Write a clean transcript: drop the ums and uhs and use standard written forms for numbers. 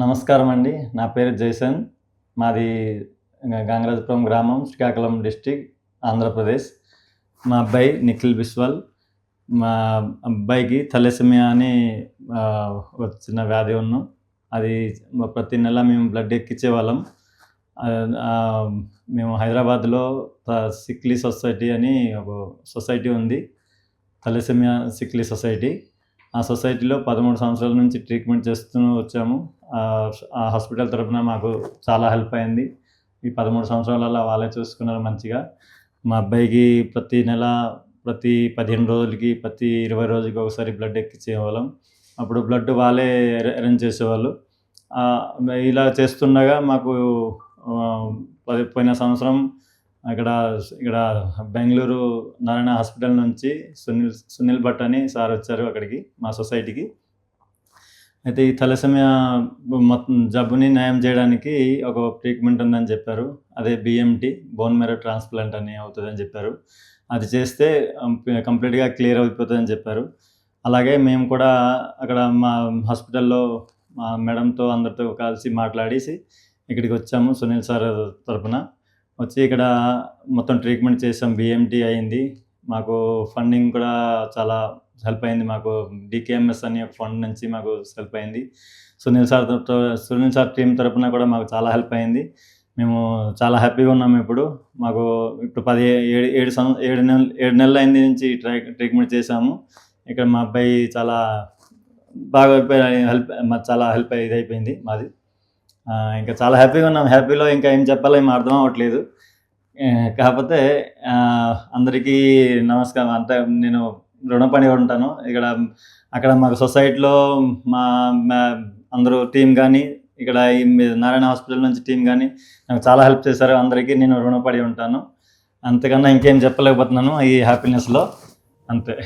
నమస్కారం అండి. నా పేరు జైసన్. మాది గంగరాజపురం గ్రామం, శ్రీకాకుళం డిస్ట్రిక్ట్, ఆంధ్రప్రదేశ్. మా అబ్బాయి నిఖిల్ బిస్వాల్. మా అబ్బాయికి థాలసీమియా అని ఒక చిన్న వ్యాధి అది ప్రతి నెల మేము బ్లడ్ ఎక్కించేవాళ్ళం. మేము హైదరాబాద్‌లో సిక్లీ సొసైటీ అని ఒక సొసైటీ ఉంది. Thalassaemia సిక్లీ society. ఆ సొసైటీలో 13 సంవత్సరాల నుంచి ట్రీట్మెంట్ చేస్తూ వచ్చాము. ఆ హాస్పిటల్ తరపున మాకు చాలా హెల్ప్ అయింది. ఈ 13 సంవత్సరాలలో వాళ్ళే చూసుకున్నారు మంచిగా. మా అబ్బాయికి ప్రతి నెల, ప్రతి 15 రోజులకి, ప్రతి 20 రోజులకి ఒకసారి బ్లడ్ ఎక్కించేవాళ్ళం. అప్పుడు బ్లడ్ వాళ్ళే అరేంజ్ చేసేవాళ్ళు. ఇలా చేస్తుండగా మాకు పోయిన సంవత్సరం ఇక్కడ బెంగుళూరు నారాయణ హాస్పిటల్ నుంచి సునీల్ భట్ అని సార్ వచ్చారు అక్కడికి, మా సొసైటీకి. అయితే ఈ థాలసీమియా జబ్బుని నయం చేయడానికి ఒక ట్రీట్మెంట్ ఉందని చెప్పారు. అదే బీఎంటీ, బోన్ మ్యారో ట్రాన్స్‌ప్లాంట్ అని అవుతుందని చెప్పారు. అది చేస్తే కంప్లీట్‌గా క్లియర్ అయిపోతుందని చెప్పారు. అలాగే మేము కూడా అక్కడ మా హాస్పిటల్‌లో మా మేడంతో అందరితో కలిసి మాట్లాడేసి ఇక్కడికి వచ్చాము. సునీల్ సార్ తరపున వచ్చి ఇక్కడ మొత్తం ట్రీట్మెంట్ చేసాం. బీఎంటీ అయింది. మాకు ఫండింగ్ కూడా చాలా హెల్ప్ అయింది. మాకు డీకేఎంఎస్ అనే ఫండ్ నుంచి మాకు హెల్ప్ అయింది. సునీల్ సార్ టీం తరపున కూడా మాకు చాలా హెల్ప్ అయింది. మేము చాలా హ్యాపీగా ఉన్నాము ఇప్పుడు. మాకు ఇప్పుడు 7 నెలలు అయింది నుంచి ట్రీట్మెంట్ చేసాము. ఇక్కడ మా అబ్బాయి చాలా బాగా చాలా హెల్ప్ ఇదైపోయింది మాది. ఇంకా చాలా హ్యాపీగా ఉన్నాం. హ్యాపీలో ఇంకా ఏం చెప్పాలో ఏం అర్థం అవ్వట్లేదు. కాకపోతే అందరికీ నమస్కారం. అంతా నేను రుణపడి ఉంటాను. అక్కడ మాకు సొసైటీలో మా అందరూ టీం కానీ, ఇక్కడ ఈ నారాయణ హాస్పిటల్ నుంచి టీం కానీ నాకు చాలా హెల్ప్ చేశారు. అందరికీ నేను రుణపడి ఉంటాను. అంతకన్నా ఇంకేం చెప్పలేకపోతున్నాను ఈ హ్యాపీనెస్‌లో. అంతే.